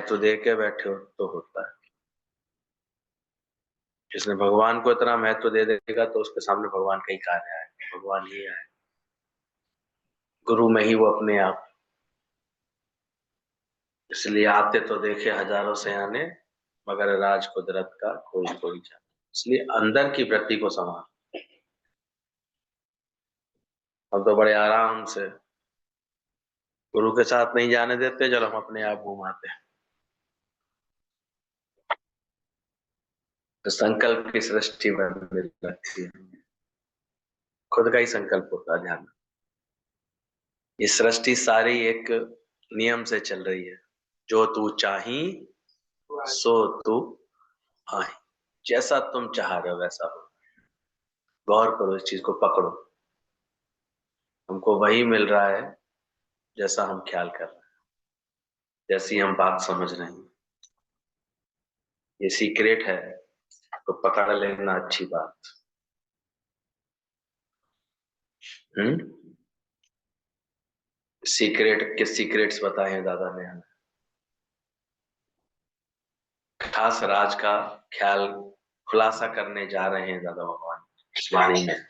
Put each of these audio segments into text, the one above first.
महत्व दे के बैठे हो तो होता है। जिसने भगवान को इतना महत्व दे देगा तो उसके सामने भगवान का ही कार्य है, भगवान ही है, गुरु में ही वो अपने आप। इसलिए आते तो देखे हजारों सयाने, मगर राज कुदरत का कोई कोई जाने। इसलिए अंदर की वृत्ति को संभाल। हम तो बड़े आराम से गुरु के साथ नहीं जाने देते, चलो हम अपने आप घुमाते हैं। तो संकल्प की सृष्टि बन रखी है, खुद का ही संकल्प होता है। ध्यान, ये सृष्टि सारी एक नियम से चल रही है। जो तू चाही सो तू आही, जैसा तुम चाह रहे हो वैसा हो। गौर करो, इस चीज को पकड़ो। हमको वही मिल रहा है जैसा हम ख्याल कर रहे हैं, जैसी हम बात समझ रहे हैं। ये सीक्रेट है, तो पकड़ लेना अच्छी बात। सीक्रेट के सीक्रेट्स बताए हैं दादा ने हमें। खास राज का ख्याल खुलासा करने जा रहे हैं दादा भगवान इस वाणी में,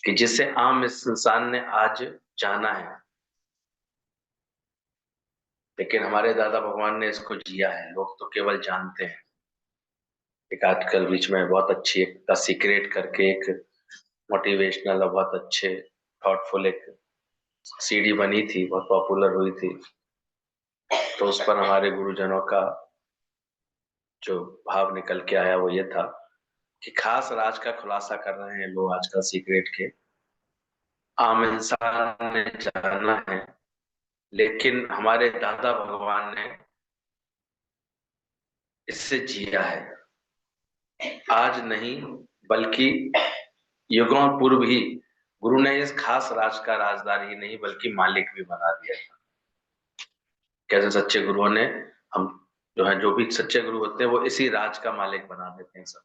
कि जिसे आम इस इंसान ने आज जाना है, लेकिन हमारे दादा भगवान ने इसको जिया है। लोग तो केवल जानते हैं। एक आजकल बीच में बहुत अच्छी एक द सीक्रेट करके एक मोटिवेशनल और बहुत अच्छे थॉटफुल एक सीडी बनी थी, बहुत पॉपुलर हुई थी। तो उस पर हमारे गुरुजनों का जो भाव निकल के आया वो ये था कि खास राज का खुलासा कर रहे हैं लोग आजकल सीक्रेट के। आम इंसान ने जाना है, लेकिन हमारे दादा भगवान ने इससे जिया है। आज नहीं बल्कि युगों पूर्व ही गुरु ने इस खास राज का राजदार ही नहीं बल्कि मालिक भी बना दिया था। कैसे सच्चे गुरुओं ने हम जो भी सच्चे गुरु होते हैं वो इसी राज का मालिक बना देते हैं सब।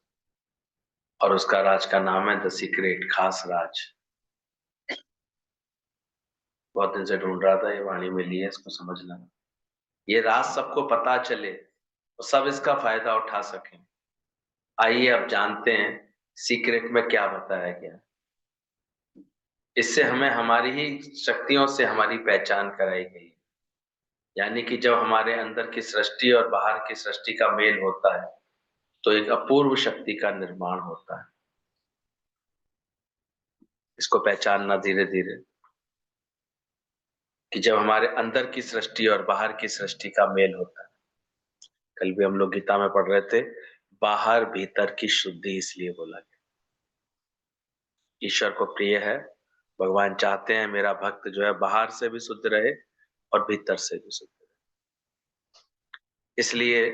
और उसका राज का नाम है द सीक्रेट, खास राज। बहुत दिन से ढूंढ रहा था, ये वाणी मिली है, इसको समझना। ये राज सबको पता चले तो सब इसका फायदा उठा सकें। आइए अब जानते हैं सीक्रेट में क्या बताया गया। इससे हमें हमारी ही शक्तियों से हमारी पहचान कराई गई। यानी कि जब हमारे अंदर की सृष्टि और बाहर की सृष्टि का मेल होता है तो एक अपूर्व शक्ति का निर्माण होता है। इसको पहचानना धीरे धीरे, कि जब हमारे अंदर की सृष्टि और बाहर की सृष्टि का मेल होता है। कल भी हम लोग गीता में पढ़ रहे थे, बाहर भीतर की शुद्धि इसलिए बोला गया। ईश्वर को प्रिय है, भगवान चाहते हैं मेरा भक्त जो है बाहर से भी शुद्ध रहे और भीतर से भी शुद्ध रहे। इसलिए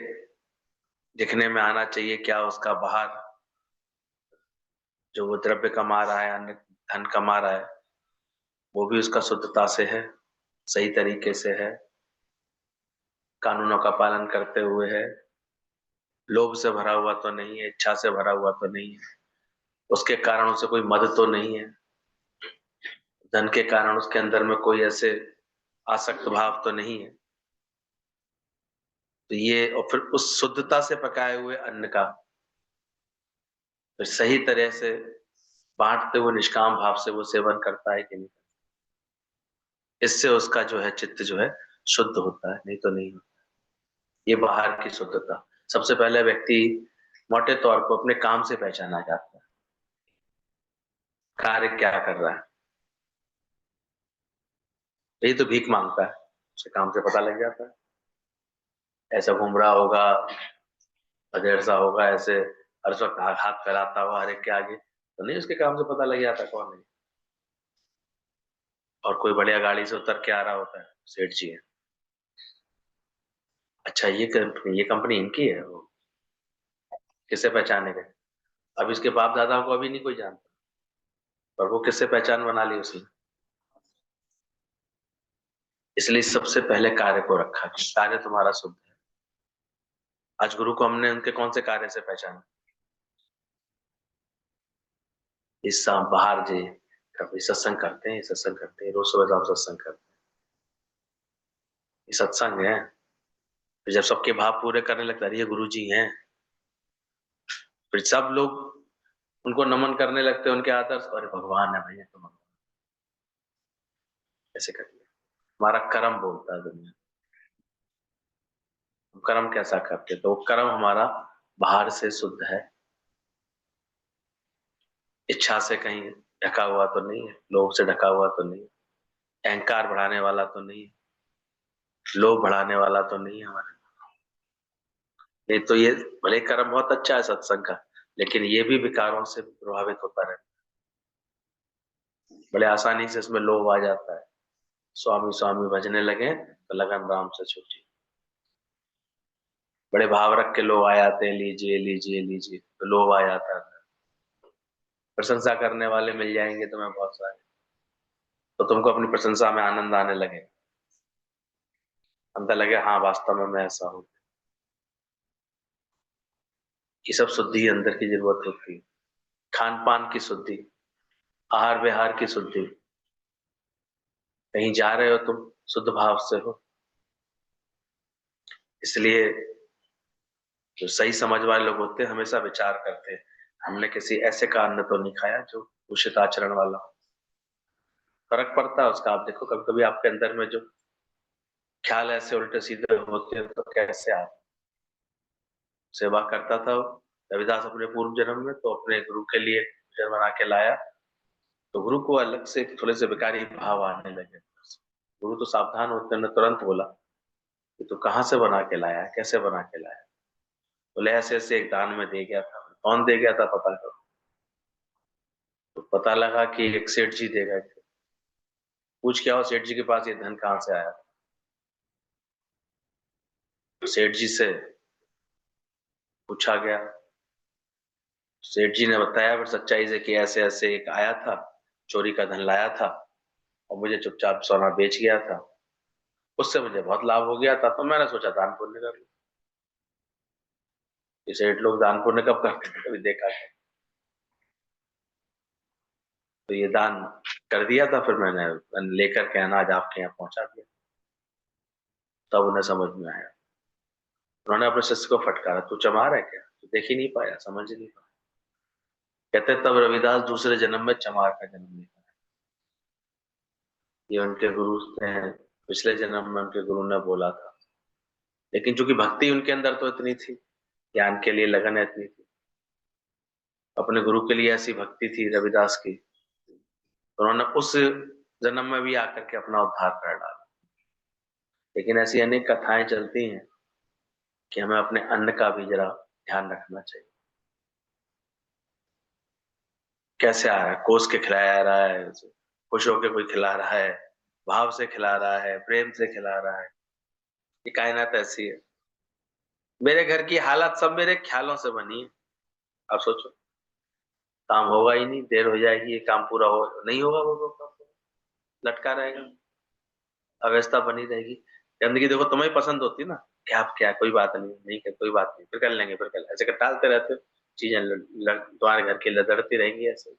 दिखने में आना चाहिए क्या उसका बाहर जो वो द्रव्य कमा रहा है, अन्य धन कमा रहा है, वो भी उसका शुद्धता से है, सही तरीके से है, कानूनों का पालन करते हुए है, लोभ से भरा हुआ तो नहीं है, इच्छा से भरा हुआ तो नहीं है, उसके कारण उसे कोई मद तो नहीं है, धन के कारण उसके अंदर में कोई ऐसे आसक्त भाव तो नहीं है। तो ये, और फिर उस शुद्धता से पकाए हुए अन्न का फिर सही तरह से बांटते हुए निष्काम भाव से वो सेवन करता है कि नहीं, इससे उसका जो है चित्त जो है शुद्ध होता है, नहीं तो नहीं होता। ये बाहर की शुद्धता। सबसे पहले व्यक्ति मोटे तौर पर अपने काम से पहचाना जाता है, कार्य क्या कर रहा है। यही तो भीख मांगता है, उसके काम से पता लग जाता है। ऐसा घूम रहा होगा, अधेड़ सा होगा, ऐसे हर वक्त हाथ फैलाता हुआ हर एक के आगे, तो नहीं, उसके काम से पता लग जाता कौन है। और कोई बढ़िया गाड़ी से उतर के आ रहा होता है, सेठ जी है, अच्छा ये कंपनी इनकी है, वो किससे पहचाने गए। अब इसके बाप दादा को अभी नहीं कोई जानता, पर वो किससे पहचान बना ली उसने। इसलिए सबसे पहले कार्य को रखा कि कार्य तुम्हारा शुद्ध है। आज गुरु को हमने उनके कौन से कार्य से पहचाना। इस बाहर जे कभी सत्संग करते हैं, सत्संग करते हैं, रोज सुबह शाम सत्संग करते हैं, ये सत्संग है। फिर जब सबके भाव पूरे करने लगता है, ये गुरु जी हैं, फिर सब लोग उनको नमन करने लगते हैं, उनके आदर्श, अरे भगवान है भैया, तो भगवान ऐसे करिए। हमारा कर्म बोलता है दुनिया, हम कर्म कैसा करते, तो वो कर्म हमारा बाहर से शुद्ध है, इच्छा से कहीं ढका हुआ तो नहीं है, लोभ से ढका हुआ तो नहीं है, अहंकार बढ़ाने वाला तो नहीं है, लोभ बढ़ाने वाला तो नहीं है हमारे। नहीं तो ये भले कर्म बहुत अच्छा है सत्संग का, लेकिन ये भी विकारों से प्रभावित होता रहता है। बड़े आसानी से इसमें लोभ आ जाता है, स्वामी स्वामी भजने लगे तो लगन राम से छूटी। बड़े भाव रख के लोग आ जाते हैं, लीजिए लीजिए लीजिए, तो लोभ आ जाता है। प्रशंसा करने वाले मिल जाएंगे तुम्हें बहुत सारे, तो तुमको अपनी प्रशंसा में आनंद आने लगे, अंदर लगे हाँ वास्तव में मैं ऐसा हूँ। ये सब शुद्धि अंदर की जरूरत होती है, खान पान की शुद्धि, आहार विहार की शुद्धि। कहीं जा रहे हो तुम शुद्ध भाव से हो, इसलिए जो सही समझ वाले लोग होते हैं हमेशा विचार करते हैं, हमने किसी ऐसे का अन्न तो नहीं खाया जो दूषित आचरण वाला हो। फर्क पड़ता है उसका। आप देखो कभी कभी आपके अंदर में जो ख्याल ऐसे उल्टे सीधे होते हैं, तो कैसे आप सेवा करता था रविदास अपने पूर्व जन्म में, तो अपने गुरु के लिए भोजन बना के लाया, तो गुरु को अलग से थोड़े से विकारी भाव आने लगे। गुरु तो सावधान होते ने तुरंत बोला कि तू कहाँ से बना के लाया, कैसे बना के लाया। बोले ऐसे ऐसे एक दान में दे गया था। कौन दे गया था पता करो। तो पता लगा कि एक सेठ जी दे गए थे। पूछ क्या हो सेठ जी के पास ये धन कहाँ से आया। तो सेठ जी से पूछा गया, सेठ जी ने बताया फिर सच्चाई से कि ऐसे ऐसे एक आया था, चोरी का धन लाया था और मुझे चुपचाप सोना बेच गया था, उससे मुझे बहुत लाभ हो गया था, तो मैंने सोचा दान पुण्य कर लूं। ये सेठ लोग दान पुण्य कब करते थे, कभी देखा है। तो ये दान कर दिया था, फिर मैंने लेकर के अनाज आपके यहाँ पहुंचा दिया। तब उन्हें समझ में आया। उन्होंने अपने शिष्य को फटकारा, तू चमार है क्या, तू देख ही नहीं पाया, समझ ही नहीं पाया। कहते तब रविदास दूसरे जन्म में चमार का जन्म लेता है। ये उनके गुरु ने पिछले जन्म में उनके गुरु ने बोला था, लेकिन चूंकि भक्ति उनके अंदर तो इतनी थी, ज्ञान के लिए लगन इतनी थी, अपने गुरु के लिए ऐसी भक्ति थी रविदास की, तो उन्होंने उस जन्म में भी आकर के अपना उद्धार कर डाला। लेकिन ऐसी अनेक कथाएं चलती हैं कि हमें अपने अन्न का भी जरा ध्यान रखना चाहिए। कैसे आ रहा है, कोस के खिलाया जा रहा है, खुश होकर कोई खिला रहा है, भाव से खिला रहा है, प्रेम से खिला रहा है। ये कायनात ऐसी है। मेरे घर की हालत सब मेरे ख्यालों से बनी है। आप सोचो, काम होगा ही नहीं, देर हो जाएगी, ये काम पूरा हो नहीं होगा, वो काम लटका रहेगा, अव्यवस्था बनी रहेगी। गंदगी देखो तुम्हें पसंद होती है ना, क्या क्या कोई बात नहीं, नहीं कर कोई बात नहीं, फिर कर लेंगे, फिर कर लेंगे, ऐसे कर टालते रहते हो। चीजें तुम्हारे घर की लदड़ती रहेंगी, ऐसे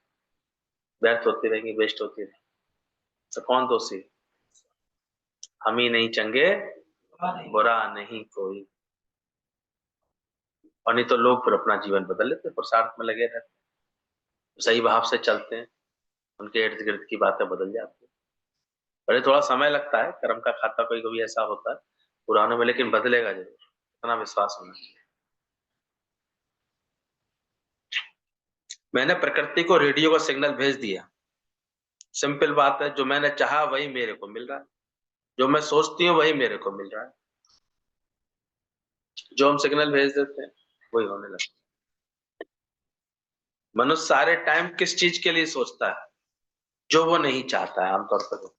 व्यर्थ होती रहेंगी, वेस्ट होती रहेंगी। तो कौन दोषी, हम ही नहीं चंगे, बुरा नहीं कोई। और नहीं तो लोग फिर अपना जीवन बदल लेते हैं, पुरुषार्थ में लगे रहते हैं, सही भाव से चलते हैं, उनके इर्द गिर्द की बातें बदल जाती है। बड़े थोड़ा समय लगता है, कर्म का खाता कोई कभी ऐसा होता है पुराने में, लेकिन बदलेगा जरूर, इतना विश्वास होना चाहिए। मैंने प्रकृति को रेडियो का सिग्नल भेज दिया। सिंपल बात है, जो मैंने चाहा वही मेरे को मिल रहा है, जो मैं सोचती हूँ वही मेरे को मिल रहा है, जो हम सिग्नल भेज देते हैं वही होने लगता है। मनुष्य सारे टाइम किस चीज के लिए सोचता है, जो वो नहीं चाहता है आमतौर पर।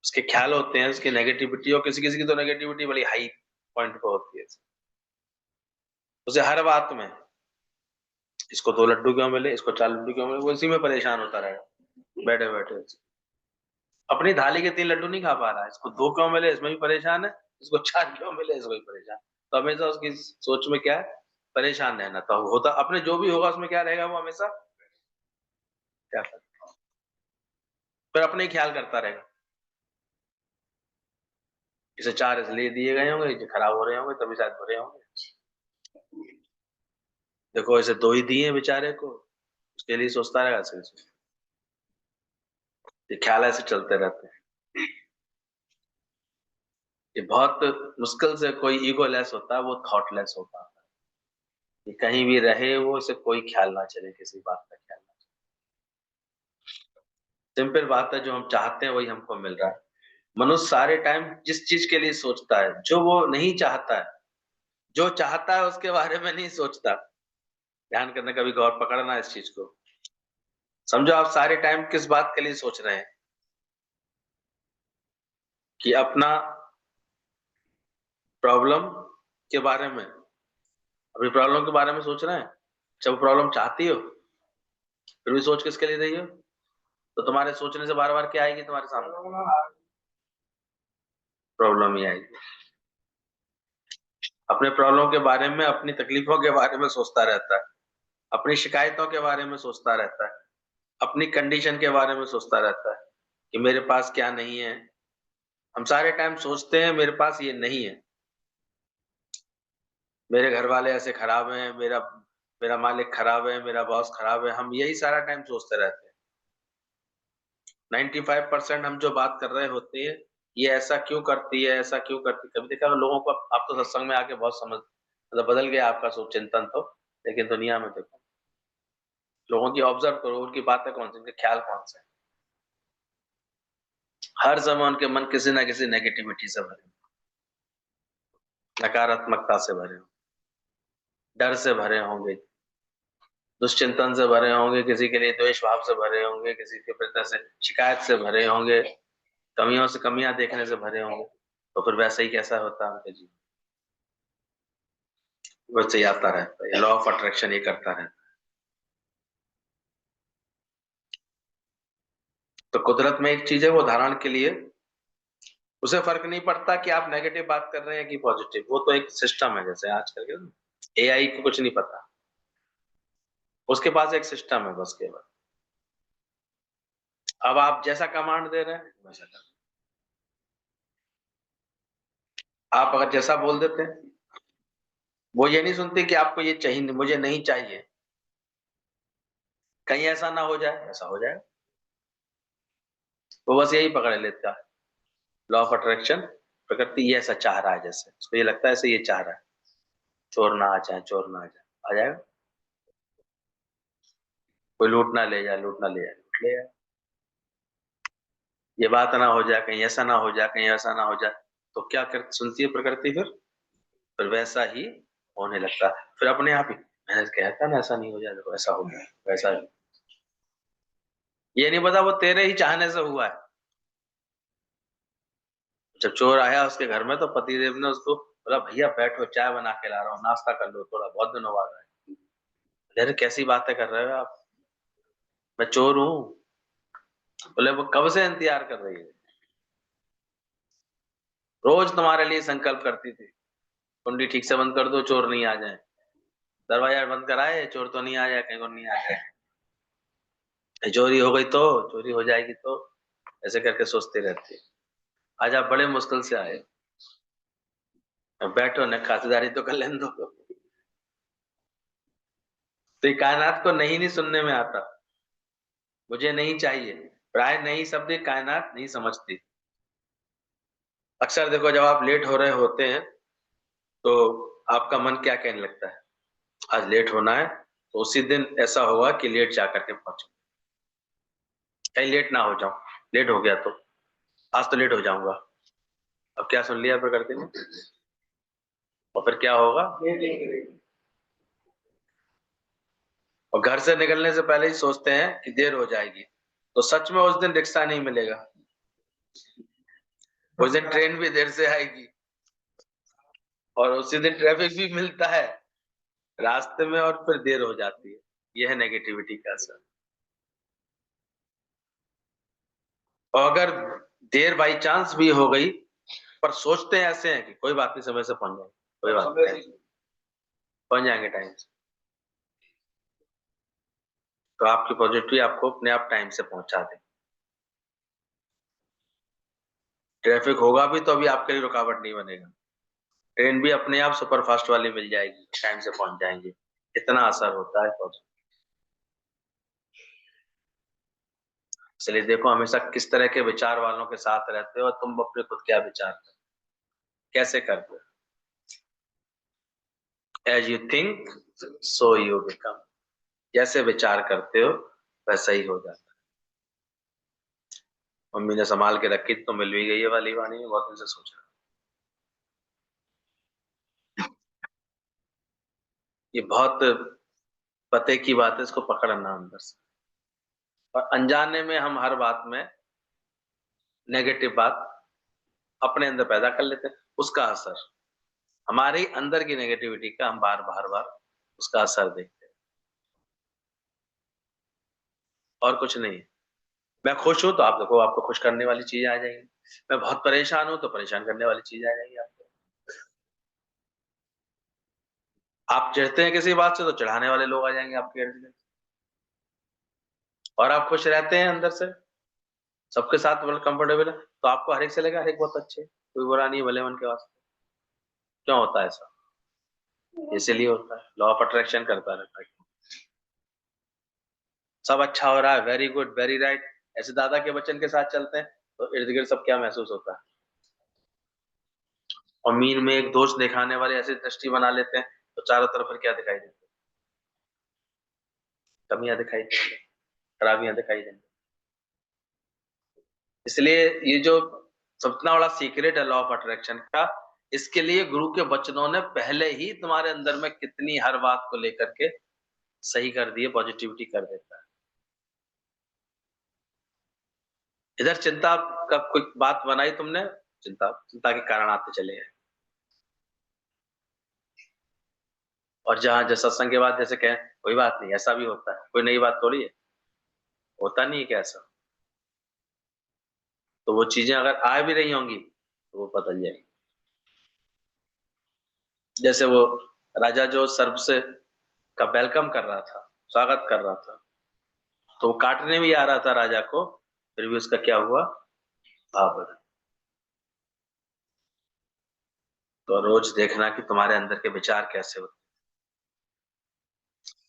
उसके ख्याल होते हैं, उसकी नेगेटिविटी, और किसी किसी की तो नेगेटिविटी बड़ी हाई पॉइंट पे होती है। उसे हर बात में इसको 2 लड्डू क्यों मिले, इसको 4 लड्डू क्यों मिले, वो इसी में परेशान होता रहेगा बैठे बैठे। अपनी थाली के 3 लड्डू नहीं खा पा रहा है, इसको 2 क्यों मिले इसमें भी परेशान है, इसको 4 क्यों मिले इसमें भी परेशान। तो हमेशा उसकी सोच में क्या है, परेशान रहना। तो होता अपने जो भी होगा उसमें क्या रहेगा, वो हमेशा क्या फिर अपने ही ख्याल करता रहेगा। इसे 4 इसलिए दिए गए होंगे जो खराब हो रहे होंगे, तभी शायद बुरे होंगे। देखो इसे 2 ही दिए बेचारे को, उसके लिए सोचता रहेगा सिर्फ। ये ख्याल ऐसे चलते रहते हैं। ये बहुत मुश्किल से कोई ईगो लेस होता है, वो थॉटलेस होता है। ये कहीं भी रहे, वो इसे कोई ख्याल ना चले, किसी बात का ख्याल ना चले। सिंपल बात है, जो हम चाहते हैं वही हमको मिल रहा है। मनुष्य सारे टाइम जिस चीज के लिए सोचता है, जो वो नहीं चाहता है, जो चाहता है उसके बारे में नहीं सोचता। ध्यान करना, कभी गौर पकड़ना इस चीज को। समझो आप सारे टाइम किस बात के लिए सोच रहे हैं, कि अपना प्रॉब्लम के बारे में, अपनी प्रॉब्लम के बारे में सोच रहे हैं। जब प्रॉब्लम चाहती हो, फिर भी सोच किसके लिए रही हो, तो तुम्हारे सोचने से बार बार क्या आएगी तुम्हारे सामने? प्रॉब्लम ही आएगी। अपने प्रॉब्लम के बारे में, अपनी तकलीफों के बारे में सोचता रहता है, अपनी शिकायतों के बारे में सोचता रहता है, अपनी कंडीशन के बारे में सोचता रहता है कि मेरे पास क्या नहीं है। हम सारे टाइम सोचते हैं मेरे पास ये नहीं है, मेरे घर वाले ऐसे खराब हैं, मेरा मेरा मालिक खराब है, मेरा बॉस खराब है। हम यही सारा टाइम सोचते रहते हैं। 95% हम जो बात कर रहे होते हैं, ये ऐसा क्यों करती है, ऐसा क्यों करती है। कभी देखा लोगों को, आप तो सत्संग में आके बहुत समझ, मतलब बदल गया आपका सोच चिंतन तो, लेकिन दुनिया में देखो, लोगों की ऑब्जर्व करो, उनकी बातें कौन सी, उनके ख्याल कौन से। हर समय उनके मन किसी ना किसी नेगेटिविटी से भरे, नकारात्मकता से भरे, डर से भरे होंगे, दुश्चिंतन से भरे होंगे, किसी के लिए द्वेष भाव से भरे होंगे, किसी के प्रति से शिकायत से भरे होंगे, कमियों से कमियां देखने से भरे होंगे। तो फिर वैसे ही कैसा होता है उनके जीवन, वैसे ही आता रहता है। लॉ ऑफ अट्रैक्शन ये करता रहता है। तो कुदरत में एक चीज है, वो धारण के लिए उसे फर्क नहीं पड़ता कि आप नेगेटिव बात कर रहे हैं कि पॉजिटिव। वो तो एक सिस्टम है, जैसे आजकल के एआई को कुछ नहीं पता, उसके पास एक सिस्टम है बस केवल। अब आप जैसा कमांड दे रहे हैं वैसा कर, आप अगर जैसा बोल देते हैं, वो ये नहीं सुनते कि आपको ये चाहिए, मुझे नहीं चाहिए, कहीं ऐसा ना हो जाए, ऐसा हो जाए। वो बस यही पकड़ लेता है, लॉ ऑफ अट्रैक्शन। प्रकृति ये ऐसा चाह रहा है, जैसे उसको ये लगता है ऐसे ये चाह रहा है, चोर ना आ जाए, चोर ना आ जाए, आ जाएगा। कोई लूट ना ले जाए, लूट ना ले जाए, लूट ले जाए। ये बात ना हो जाए, कहीं ऐसा ना हो जाए, कहीं ऐसा ना हो जाए। तो क्या कर सुनती है प्रकृति, फिर वैसा ही होने लगता है। फिर अपने आप ही, मैंने कहता ना ऐसा नहीं हो जाए, देखो ऐसा हो गया, वैसा ही। ये नहीं पता वो तेरे ही चाहने से हुआ है। जब चोर आया उसके घर में, तो पतिदेव ने उसको बोला, भैया बैठो, चाय बना के ला रहा हूँ, नाश्ता कर लो थोड़ा, बहुत दिनों बाद आए। अरे कैसी बातें कर रहे हो आप, मैं चोर हूँ। बोले वो कब से इंतजार कर रही है, रोज तुम्हारे लिए संकल्प करती थी, कुंडी ठीक से बंद कर दो, चोर नहीं आ जाए, दरवाजा बंद कराए, चोर तो नहीं आ जाए, कहीं को नहीं आ जाए, चोरी हो गई तो, चोरी हो जाएगी तो, ऐसे करके सोचती रहती है। आज आप बड़े मुश्किल से आए, अब बैठो न, खातिरदारी तो कर लेने दो। तो ये कायनात को नहीं सुनने में आता, मुझे नहीं चाहिए। प्राय नहीं शब्द ये कायनात नहीं समझती। अक्सर देखो, जब आप लेट हो रहे होते हैं, तो आपका मन क्या कहने लगता है, आज लेट होना है, तो उसी दिन ऐसा होगा कि लेट जा करके पहुंचो, कहीं लेट ना हो जाऊं। लेट हो गया तो आज तो लेट हो जाऊंगा। अब क्या सुन लिया प्रकृति ने, और फिर क्या होगा। और घर से निकलने से पहले ही सोचते हैं कि देर हो जाएगी, तो सच में उस दिन रिक्शा नहीं मिलेगा, उस दिन ट्रेन भी देर से आएगी, और उसी दिन ट्रैफिक भी मिलता है रास्ते में, और फिर देर हो जाती है। यह है नेगेटिविटी का असर। और अगर देर बाई चांस भी हो गई, पर सोचते हैं ऐसे हैं कि कोई बात नहीं, समय से पहुंच जाएंगे, कोई बात नहीं, पहुंच जाएंगे टाइम से। तो आपकी पॉजिटिविटी आपको अपने आप टाइम से पहुंचा दे। ट्रैफिक होगा भी तो अभी आपके लिए रुकावट नहीं बनेगा। ट्रेन भी अपने आप सुपरफास्ट वाली मिल जाएगी, टाइम से पहुंच जाएंगे। इतना असर होता है इसलिए देखो हमेशा किस तरह के विचार वालों के साथ रहते हो और तुम अपने खुद क्या विचार करते हो, कैसे करते हो। As you think so you become. जैसे विचार करते हो वैसा ही हो जाता है। मम्मी ने संभाल के रखी तो मिल भी गई है वाली वाणी में, बहुत दिन से सोच रहा ये बहुत पते की बात है, इसको पकड़ना अंदर से। और अनजाने में हम हर बात में नेगेटिव बात अपने अंदर पैदा कर लेते हैं, उसका असर हमारे अंदर की नेगेटिविटी का हम बार बार बार उसका असर देखते हैं, और कुछ नहीं है। मैं खुश हूं तो आप देखो आपको खुश करने वाली चीजें आ जाएंगी। मैं बहुत परेशान हूं तो परेशान करने वाली चीजें आ जाएंगी आपको। आप चिढ़ते हैं किसी बात से तो चिढ़ाने वाले लोग आ जाएंगे आपके इर्द गिर्द। और आप खुश रहते हैं अंदर से, सबके साथ मतलब कंफर्टेबल है, तो आपको हर एक से लगा हर एक बहुत अच्छे, कोई बुरा नहीं है, भले मन के वास्ते। क्यों होता है ऐसा? इसीलिए होता है, लॉ ऑफ अट्रैक्शन करता रहता है। सब अच्छा हो रहा है, वेरी गुड वेरी राइट, ऐसे दादा के वचन के साथ चलते हैं तो इर्द गिर्द सब क्या महसूस होता है। और मीन में एक दोष दिखाने वाले ऐसी दृष्टि बना लेते हैं तो चारों तरफ फिर क्या दिखाई देता है? कमियां दिखाई देंगी, खराबियां दिखाई देंगी। इसलिए ये जो सबसे बड़ा सीक्रेट है लॉ ऑफ अट्रैक्शन का, इसके लिए गुरु के वचनों ने पहले ही तुम्हारे अंदर में कितनी हर बात को लेकर के सही कर दिए, पॉजिटिविटी कर देता है। इधर चिंता का कोई बात बनाई तुमने, चिंता चिंता के कारण आते चले गए। और जहां जैसा सत्संग के बाद जैसे कहें कोई बात नहीं, ऐसा भी होता है, कोई नई बात थोड़ी है, होता नहीं है क्या ऐसा। तो वो चीजें अगर आ भी रही होंगी तो वो बदल जाएगी। जैसे वो राजा जो सर्प से का वेलकम कर रहा था, स्वागत कर रहा था, तो वो काटने भी आ रहा था राजा को, फिर भी उसका क्या हुआ, भाव बदल। तो रोज देखना कि तुम्हारे अंदर के विचार कैसे होते।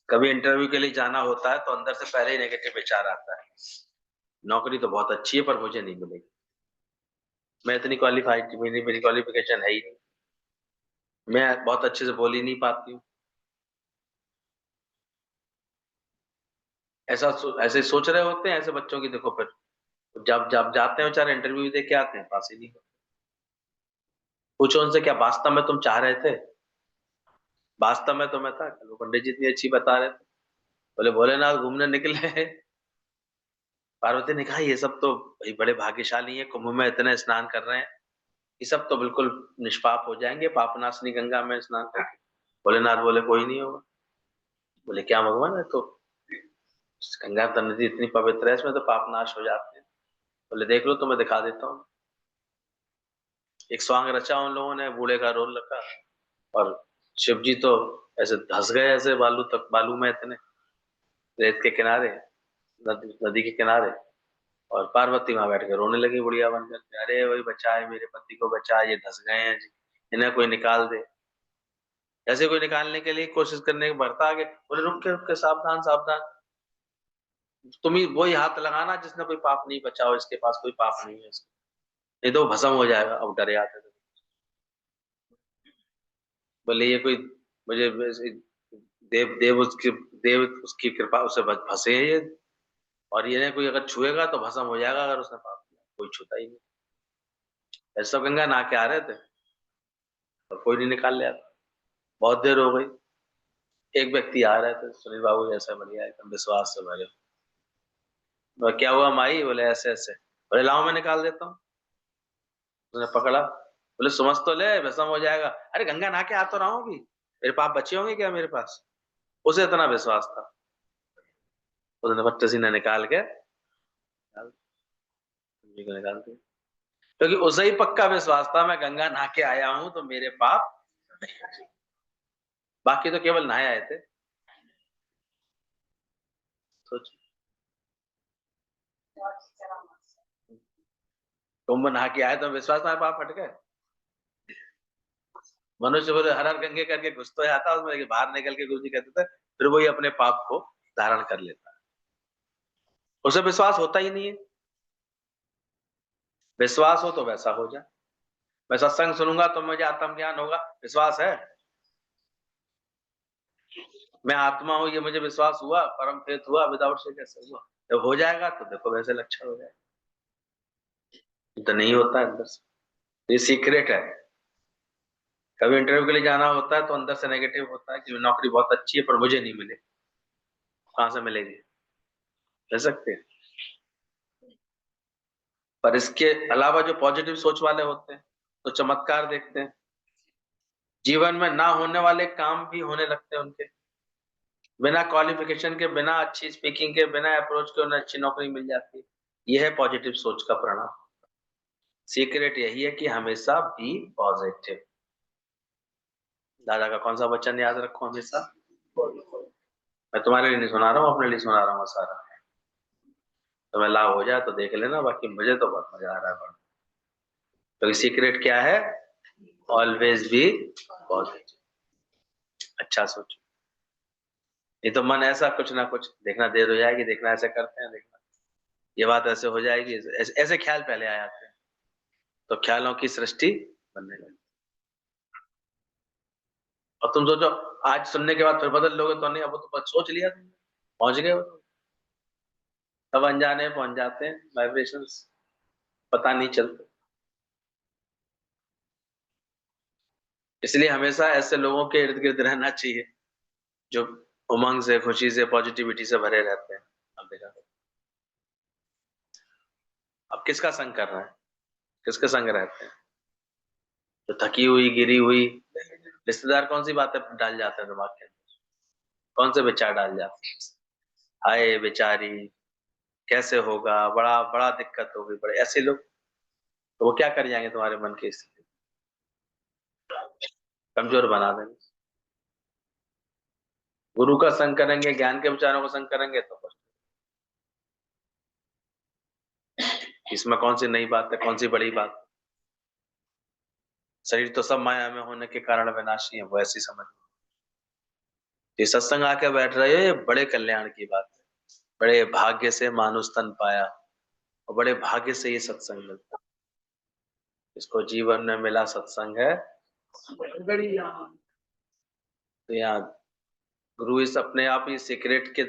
कभी इंटरव्यू के लिए जाना होता है तो अंदर से पहले ही नेगेटिव विचार आता है, नौकरी तो बहुत अच्छी है पर मुझे नहीं मिलेगी, मैं इतनी क्वालिफाइड, मेरी मेरी क्वालिफिकेशन है ही नहीं, मैं बहुत अच्छे से बोल ही नहीं पाती हूँ। ऐसे सोच रहे होते हैं ऐसे बच्चों की, देखो फिर जब जब जाते हैं बेचारे इंटरव्यू दे के आते हैं, पास ही नहीं होते। पूछो उनसे क्या वास्तव में तुम चाह रहे थे, वास्तव में तो मैं था, वो पंडित जी इतनी अच्छी बता रहे थे, बोले भोलेनाथ घूमने निकले। पार्वती ने कहा ये सब तो भाई बड़े भाग्यशाली है, कुंभ में इतने स्नान कर रहे हैं, ये सब तो बिल्कुल निष्पाप हो जाएंगे पापनाशनी गंगा में स्नान करके। भोलेनाथ बोले कोई नहीं होगा। बोले क्या भगवान है, तो गंगा तो नदी इतनी पवित्र है, इसमें तो पाप नाश हो जाते हैं। बोले देख लो तो मैं दिखा देता हूँ। एक स्वांग रचा उन लोगों ने, बूढ़े का रोल रखा, और शिव जी तो ऐसे धंस गए ऐसे बालू तक, बालू में इतने, रेत के किनारे, नदी के किनारे, और पार्वती वहां बैठ के रोने लगी बुढ़िया बनकर के, अरे वही बचाए मेरे पति को, बचाए, ये धंस गए हैं जी, इन्हें कोई निकाल दे। ऐसे कोई निकालने के लिए कोशिश करने के बढ़ता आगे, बोले रुक के सावधान सावधान, तुम ही वही हाथ लगाना जिसने कोई पाप नहीं बचा हो, इसके पास कोई पाप नहीं है इसका, नहीं तो वो भस्म हो जाएगा। अब डरे आते थे। बोले ये कोई मुझे देव देव उसकी देव उसकी कृपा उसे फंसे है ये, और ये कोई अगर छुएगा तो भस्म हो जाएगा अगर उसने पाप किया, कोई छूता ही नहीं। ऐसा गंगा नहा के आ रहे थे और कोई नहीं निकाल लिया था। बहुत देर हो गई, एक व्यक्ति आ रहे थे, सुनील बाबू जैसा बढ़िया एकदम विश्वास से भरे, और क्या हुआ माई, बोले ऐसे ऐसे, बोले लाओ मैं निकाल देता हूँ। उसने पकड़ा, बोले समझ तो ले भस्म हो जाएगा, अरे गंगा नहा के आ तो रहा हूँ अभी, मेरे पाप बचे होंगे क्या मेरे पास। उसे इतना विश्वास था, उसने बच्चे सीने निकाल के निकाल दिया, क्योंकि उसे ही पक्का विश्वास था मैं गंगा नहा के आया हूं तो मेरे पाप नहीं बचे। बाकी तो केवल नहाए आए थे। सोच, कुंभ नहा के आए तो विश्वास में पाप हट गए। मनुष्य बोले हर हर गंगे करके घुस तो आता उसमें, लेकिन बाहर निकल के गुरु जी कहते थे फिर वही अपने पाप को धारण कर लेता है। उसे विश्वास होता ही नहीं है। विश्वास हो तो वैसा हो जाए। मैं सत्संग सुनूंगा तो मुझे आत्म ज्ञान होगा, विश्वास है। मैं आत्मा हूं ये मुझे विश्वास हुआ, परम फेत हुआ, विदाउट से कैसे हुआ? जब हो जाएगा तो देखो वैसे लक्षण हो जाएगा। तो नहीं होता है अंदर से, ये सीक्रेट है। कभी इंटरव्यू के लिए जाना होता है तो अंदर से नेगेटिव होता है कि नौकरी बहुत अच्छी है पर मुझे नहीं मिले। कहां से मिलेगी? मिल सकते हैं। पर इसके अलावा जो पॉजिटिव सोच वाले होते हैं तो चमत्कार देखते हैं। जीवन में ना होने वाले काम भी होने लगते हैं उनके। बिना क्वालिफिकेशन के, बिना अच्छी स्पीकिंग के, बिना अप्रोच के उन्हें अच्छी नौकरी मिल जाती है। यह है पॉजिटिव सोच का परिणाम। सीक्रेट यही है कि हमेशा बी पॉजिटिव। दादा का कौन सा वचन याद रखो हमेशा? मैं तुम्हारे लिए नहीं सुना रहा हूँ, अपने लिए सुना रहा हूँ सारा। तुम्हें लाभ हो जाए तो देख लेना, बाकी मुझे तो बहुत मजा आ रहा है। तो सीक्रेट क्या है? Always be positive. अच्छा सोचो। ये तो मन ऐसा कुछ ना कुछ, देखना देर हो जाएगी, देखना ऐसे करते हैं, देखना ये बात ऐसे हो जाएगी, ऐसे ख्याल पहले आ जाते हैं। तो ख्यालों की सृष्टि बनने लगी। और तुम सोचो आज सुनने के बाद फिर बदल लोगे तो नहीं, अब वो तो बस सोच लिया तुमने, पहुंच गए हो तो। तब अनजाने में पहुंच जाते हैं, वाइब्रेशंस पता नहीं चलते। इसलिए हमेशा ऐसे लोगों के इर्द गिर्द रहना चाहिए जो उमंग से, खुशी से, पॉजिटिविटी से भरे रहते हैं। अब देखा, अब किसका संग कर रहा है? किसके संग रहते हैं? तो थकी हुई, गिरी हुई रिश्तेदार कौन सी बातें डाल जाते हैं दिमाग के अंदर? कौन से विचार डाल जाते हैं? हाय बेचारी, कैसे होगा, बड़ा बड़ा दिक्कत होगी, बड़े ऐसे लोग। तो वो क्या कर जाएंगे तुम्हारे मन की स्थिति? कमजोर बना देंगे। गुरु का संग करेंगे, ज्ञान के विचारों का संग करेंगे तो बस। इसमें कौन सी नई बात है, कौन सी बड़ी बात? शरीर तो सब माया में होने के कारण विनाशी है, वो ऐसी समझ। ये सत्संग आके बैठ रहे हो, ये बड़े कल्याण की बात है। बड़े भाग्य से मानुष तन पाया, और बड़े भाग्य से ये सत्संग मिलता है। इसको जीवन में मिला सत्संग है। तो यहाँ गुरु इस अपने आप ही सीक्रेट के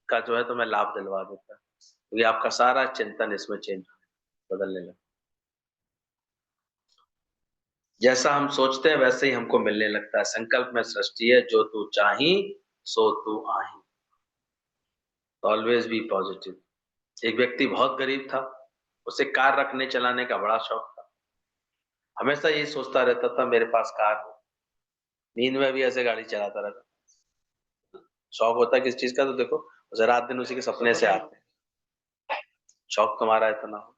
का जो है तुम्हें लाभ दिलवा देता है, क्योंकि आपका सारा चिंतन इसमें चेंज बदलने लगा। जैसा हम सोचते हैं वैसे ही हमको मिलने लगता है। संकल्प में सृष्टि है, जो तू चाही सो तू आही। Always be positive. एक व्यक्ति बहुत गरीब था, उसे कार रखने चलाने का बड़ा शौक था। हमेशा ये सोचता रहता था मेरे पास कार हो। नींद में भी ऐसे गाड़ी चलाता रहता। शौक होता है किस चीज का तो देखो, उसे रात दिन उसी के सपने से आते हैं। शौक तुम्हारा इतना हो,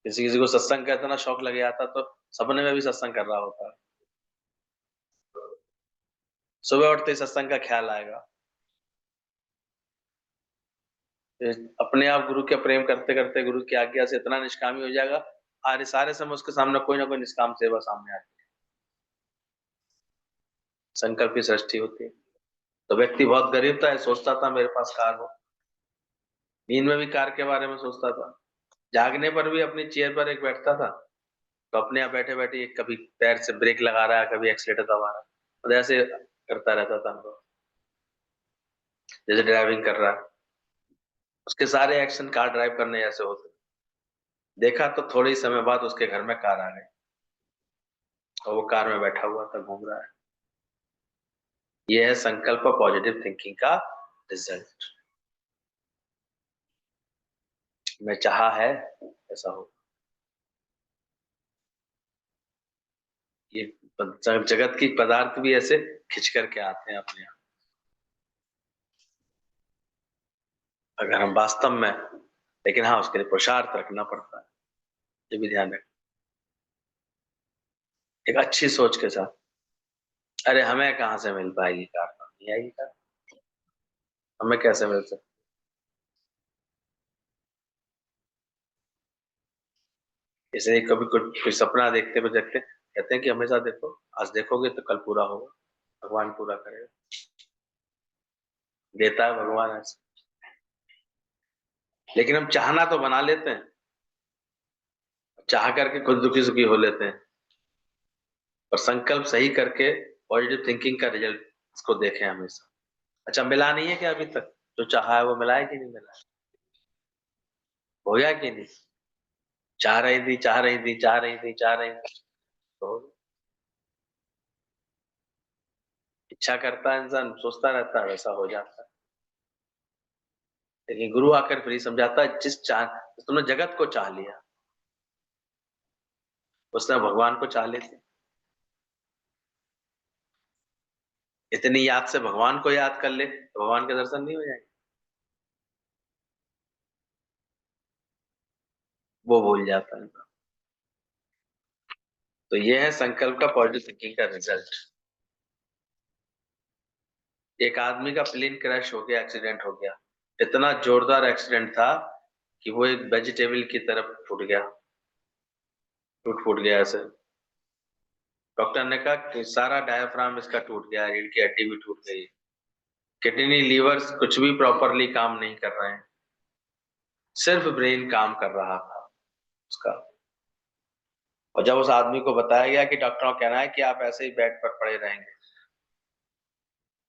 किसी किसी को सत्संग का इतना शौक लगे आता तो सपने में भी सत्संग कर रहा होता है। सुबह उठते ही सत्संग का ख्याल आएगा। अपने आप गुरु के प्रेम करते करते गुरु की आज्ञा से इतना निष्कामी हो जाएगा, आरे सारे समय उसके सामने कोई ना कोई निष्काम सेवा सामने आती है। संकल्प की सृष्टि होती है। तो व्यक्ति बहुत गरीब था, सोचता था मेरे पास कार हो। नींद में भी कार के बारे में सोचता था। जागने पर भी अपनी चेयर पर एक बैठता था तो अपने आप बैठे बैठे कभी पैर से ब्रेक लगा रहा है, कभी एक्सीलेटर दबा रहा है, और ऐसे करता रहता था अनुभव, जैसे ड्राइविंग कर रहा है। उसके सारे एक्शन कार ड्राइव करने जैसे होते। देखा तो थोड़े ही समय बाद उसके घर में कार आ गई और वो कार में बैठा हुआ था, घूम रहा है। यह है संकल्प पॉजिटिव थिंकिंग का रिजल्ट। मैं चाहा है ऐसा हो। ये जगत की पदार्थ भी ऐसे खिंच करके आते हैं अपने आप, अगर हम वास्तव में। लेकिन हाँ, उसके लिए पुरुषार्थ रखना पड़ता है, ये भी ध्यान रखें। एक अच्छी सोच के साथ। अरे हमें कहाँ से मिल पाएगी कार? नहीं आएगी कार, हमें कैसे मिल सकती? इसलिए कभी कोई सपना देखते हुए देखते कहते हैं कि हमेशा देखो, आज देखोगे तो कल पूरा होगा, भगवान पूरा करेगा, देता है भगवान ऐसे। लेकिन हम चाहना तो बना लेते हैं, चाह करके खुद दुखी सुखी हो लेते हैं, और संकल्प सही करके पॉजिटिव थिंकिंग का रिजल्ट इसको देखें हमेशा। अच्छा, मिला नहीं है क्या अभी तक? जो चाहा है वो मिला है कि नहीं मिला है? हो गया कि नहीं? चाह रही थी, चाह रही थी, चाह रही थी, चाह रही थी, तो हो गया। इच्छा करता है इंसान, सोचता रहता है, वैसा हो जाता है। लेकिन गुरु आकर फिर ही समझाता है, जिस चाह, तुमने जगत को चाह लिया, उसने भगवान को चाह लेते। इतनी याद से भगवान को याद कर ले तो भगवान के दर्शन नहीं हो जाएंगे? वो भूल जाता है। तो ये है संकल्प का पॉजिटिव थिंकिंग का रिजल्ट। एक आदमी का प्लेन क्रैश हो गया, एक्सीडेंट हो गया, इतना जोरदार एक्सीडेंट था कि वो एक वेजिटेबल की तरफ फूट गया, टूट फूट गया ऐसे। डॉक्टर ने कहा कि सारा डायाफ्राम इसका टूट गया, रीढ़ की हड्डी भी टूट गई, किडनी लीवर कुछ भी प्रॉपरली काम नहीं कर रहे हैं, सिर्फ ब्रेन काम कर रहा था उसका। और जब उस आदमी को बताया गया कि डॉक्टरों का कहना है कि आप ऐसे ही बेड पर पड़े रहेंगे,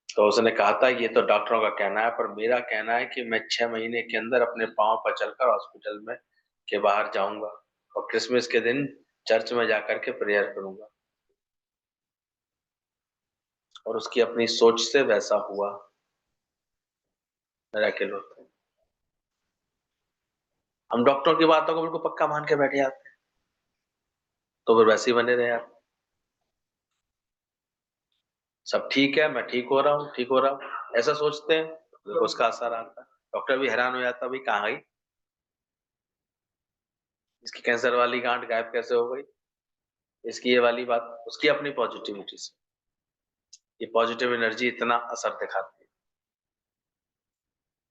तो उसने कहा था ये तो डॉक्टरों का कहना है, पर मेरा कहना है कि मैं 6 महीने के अंदर अपने पांव पर चलकर हॉस्पिटल में के बाहर जाऊंगा और क्रिसमस के दिन चर्च में जाकर के प्रेयर करूंगा। और उसकी अपनी सोच से वैसा हुआ। मिरेकल होता है। हम डॉक्टरों की बातों को बिल्कुल पक्का मान के बैठे जाते हैं, तो फिर वैसे ही बने रहे आप। सब ठीक है, मैं ठीक हो रहा हूँ, ठीक हो रहा हूँ, ऐसा सोचते हैं, तो उसका असर आता है। डॉक्टर भी हैरान हो जाता, भाई कहाँ गई, इसकी कैंसर वाली गांठ गायब कैसे हो गई, इसकी ये वाली बात, उसकी अपनी पॉजिटिविटी से ये पॉजिटिव एनर्जी इतना असर दिखाती है।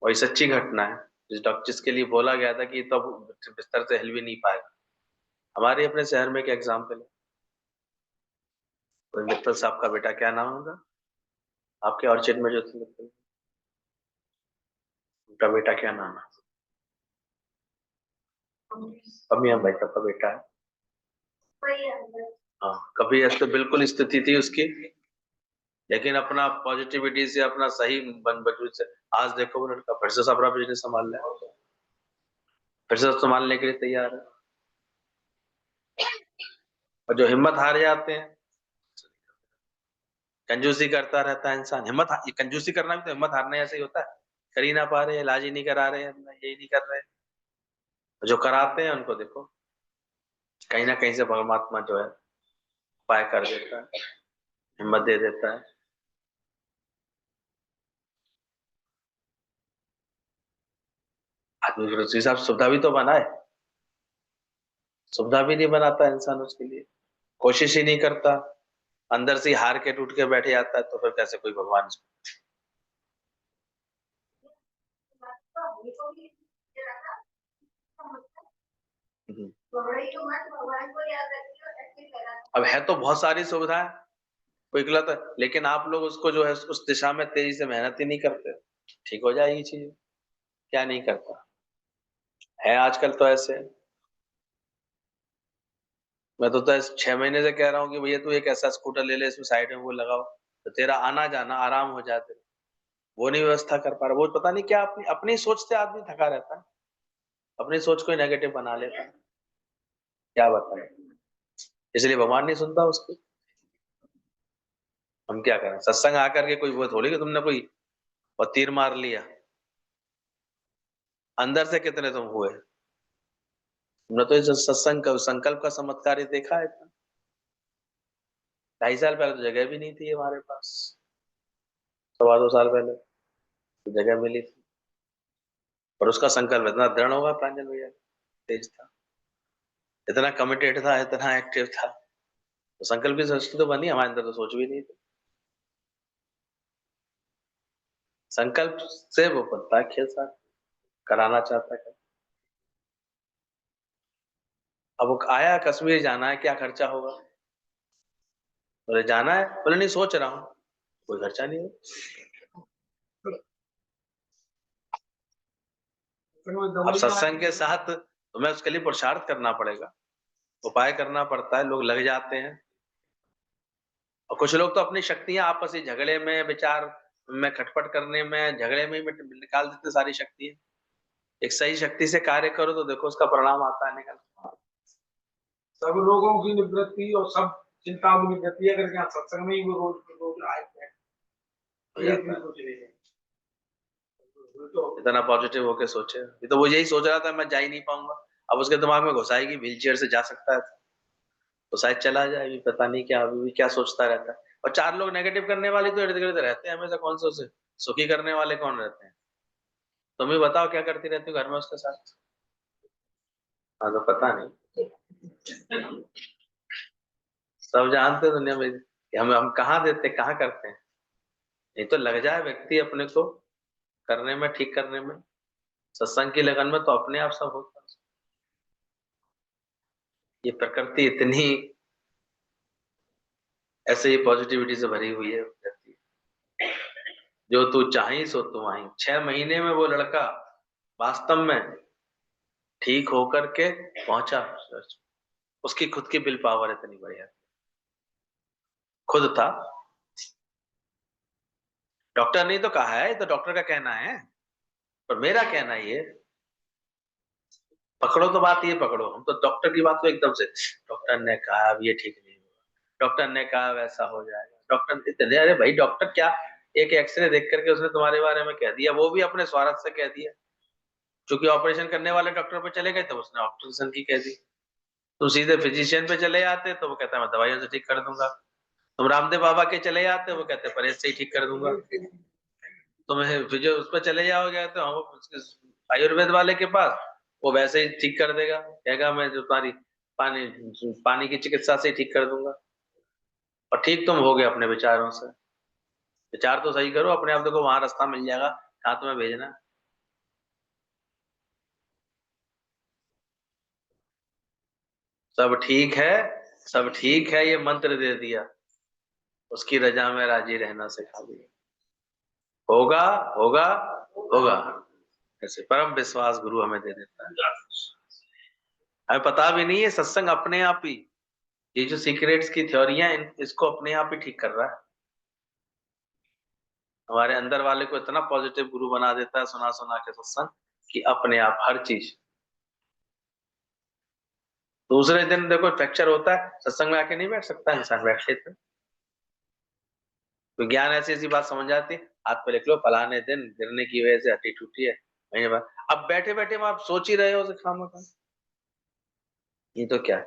और ये सच्ची घटना है। जिस डॉक्टर जिसके लिए बोला गया था कि तो अब बिस्तर से हिल भी नहीं पाएगा, हमारे अपने शहर में एक एग्जाम्पल है। कोई मित्तल साहब का बेटा, क्या नाम होगा आपके ऑर्चिड में जो थे मित्तल, उनका बेटा क्या नाम है? अमिया भाई साहब का बेटा है। हाँ, कभी ऐसे बिल्कुल स्थिति थी उसकी, लेकिन अपना पॉजिटिविटी से, अपना सही बन वजूद से आज देखो वो लड़का फिर से अपना बिजनेस संभाल रहा है, फिर से संभालने के लिए तैयार है। और जो हिम्मत हार जाते हैं, कंजूसी करता रहता है इंसान, ये कंजूसी करना भी तो हिम्मत हारने ऐसे ही होता है। कर ही ना पा रहे, इलाज ही नहीं करा रहे, यही नहीं कर रहे, जो कराते हैं उनको देखो, कहीं ना कहीं से परमात्मा जो है उपाय कर देता है, हिम्मत दे देता है। आदमी फिर उसी हिसाब से सुविधा भी तो बनाए, सुविधा भी नहीं बनाता इंसान उसके लिए, कोशिश ही नहीं करता, अंदर से ही हार के टूट के बैठे जाता है, तो फिर कैसे कोई भगवान। हम्म। अब है तो बहुत सारी सुविधाएं, कोई गलत है, लेकिन आप लोग उसको जो है उस दिशा में तेजी से मेहनत ही नहीं करते, ठीक हो जाएगी चीज, क्या नहीं करता है आजकल तो ऐसे। मैं तो 6 महीने से कह रहा हूँ कि भैया तू एक ऐसा स्कूटर ले ले, इसमें साइड में वो लगाओ, तो तेरा आना जाना आराम हो जाते, वो नहीं व्यवस्था कर पा रहा, वो पता नहीं क्या, अपनी अपनी सोच से आदमी थका रहता है, अपनी सोच को ही नेगेटिव बना लेता है, क्या बताएं। इसलिए भगवान नहीं सुनता उसको। हम क्या करें, सत्संग आकर के कोई वो थोड़ी कि तुमने कोई और तीर मार लिया, अंदर से कितने तुम हुए। तुमने तो इस सत्संग का संकल्प का चमत्कार ही देखा है। 2.5 साल पहले तो जगह भी नहीं थी हमारे पास, 2.25 साल पहले तो जगह मिली थी, और उसका संकल्प इतना दृढ़ होगा, प्रांजल भैया तेज था, इतना कमिटेड था, इतना एक्टिव था, तो संकल्प की शक्ति तो बनी, हमारे अंदर तो सोच भी नहीं थी। संकल्प से वो बनता है खेल, साथ कराना चाहता है। अब वो आया कश्मीर जाना है, क्या खर्चा होगा? बोले जाना है, बोले नहीं सोच रहा हूँ, कोई खर्चा नहीं है। अब सत्संग के साथ तुम्हें उसके लिए पुरुषार्थ करना पड़ेगा, उपाय करना पड़ता है, लोग लग जाते हैं। और कुछ लोग तो अपनी शक्तियां आपसी झगड़े में, विचार में खटपट करने में, झगड़े में ही निकाल देते सारी शक्ति। एक सही शक्ति से कार्य करो तो देखो उसका परिणाम आता है निकल। सब रोगों की निवृत्ति और सब चिंताओं की निवृत्ति अगर यहाँ सत्संग में ही वो रोज रोज आए इतना पॉजिटिव होके सोचे। ये तो वो यही सोच रहा था मैं जा ही नहीं पाऊंगा, अब उसके दिमाग में घुसाएगी व्हील चेयर से जा सकता है तो शायद चला जाए, भी पता नहीं क्या अभी भी क्या सोचता रहता है। और चार लोग नेगेटिव करने वाले तो इर्द गिर्द रहते हैं हमेशा, कौन से उसे सुखी करने वाले कौन रहते हैं? तुम ही बताओ क्या करती रहती हो घर में उसके साथ? हाँ तो पता नहीं, सब जानते हैं दुनिया में कि हम कहाँ देते कहाँ करते हैं। नहीं तो लग जाए व्यक्ति अपने को करने में, ठीक करने में, सत्संग की लगन में, तो अपने आप सब होता है। ये प्रकृति इतनी ऐसे ही पॉजिटिविटी से भरी हुई है प्रकृति। जो तू चाही सो तू वहीं। 6 महीने में वो लड़का वास्तव में ठीक होकर के पहुंचा। उसकी खुद की विल पावर इतनी बढ़िया, खुद था। डॉक्टर ने तो कहा है, तो डॉक्टर का कहना है, पर मेरा कहना ये, पकड़ो तो बात ये पकड़ो, हम तो डॉक्टर की बात को एकदम से, डॉक्टर ने कहा अब ये ठीक नहीं होगा, डॉक्टर ने कहा वैसा हो जाएगा, डॉक्टर इतने, अरे भाई डॉक्टर क्या, एक एक्सरे देख करके उसने तुम्हारे बारे में कह दिया, वो भी अपने स्वार्थ से कह दिया। क्योंकि ऑपरेशन करने वाले डॉक्टर पे चले गए तो उसने ऑपरेशन की कह दी। तुम सीधे फिजिशियन पे चले आते तो वो कहता है मैं दवाइयों से ठीक कर दूंगा। तुम रामदेव बाबा के चले जाते हो, वो कहते हैं परहेज से ही ठीक कर दूंगा। तुम्हें फिजियो उस पर चले जाओगे तो हम आयुर्वेद वाले के पास, वो वैसे ही ठीक कर देगा, कहेगा मैं जो तुम्हारी पानी पानी की चिकित्सा से ही ठीक कर दूंगा। और ठीक तुम हो गए अपने विचारों से। विचार तो सही करो अपने आप, देखो वहां रास्ता मिल जाएगा कहाँ तुम्हें भेजना है। सब ठीक है, सब ठीक है, ये मंत्र दे दिया, उसकी रजा में राजी रहना सिखा दिया। होगा होगा होगा, ऐसे परम विश्वास गुरु हमें दे देता है। हमें पता भी नहीं है सत्संग अपने आप ही, ये जो सीक्रेट्स की थ्योरियां इसको अपने आप ही ठीक कर रहा है। हमारे अंदर वाले को इतना पॉजिटिव गुरु बना देता है सुना सुना के सत्संग, कि अपने आप हर चीज। दूसरे दिन देखो फ्रैक्चर होता है, सत्संग में आके नहीं बैठ सकता इंसान, बैठ लेते। तो ज्ञान ऐसी ऐसी बात समझ जाती है, हाथ पे लिख लो फलाने दिन गिरने की वजह से हड्डी टूटी है, महीने बाद। अब बैठे बैठे आप सोच ही रहे हो खामा, ये तो क्या है।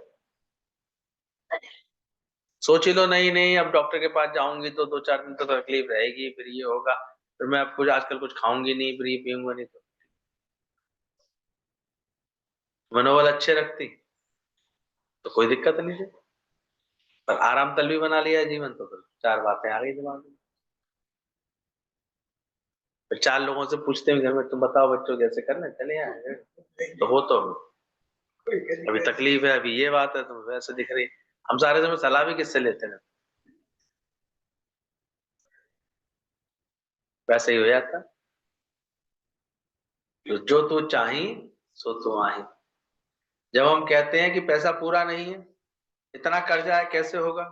सोच ही लो, नहीं नहीं अब डॉक्टर के पास जाऊंगी तो 2-4 दिन तो तकलीफ रहेगी, फिर ये होगा, फिर मैं अब कुछ आजकल कुछ खाऊंगी नहीं, फिर ये पीऊंगा नहीं, तो मनोबल अच्छे रखती तो कोई दिक्कत नहीं थी। पर आराम तल भी बना लिया जीवन तो फिर चार बातें आ गई दिमाग में। फिर चार लोगों से पूछते हैं घर में, तुम बताओ बच्चों कैसे करना, चले आए तो हो तो अभी तकलीफ है, अभी ये बात है, तो वैसे दिख रही। हम सारे समय सलाह भी किससे लेते हैं? वैसे ही हो जाता। तो जो तू चाही सो तू आही। जब हम कहते हैं कि पैसा पूरा नहीं है, इतना कर्जा है कैसे होगा,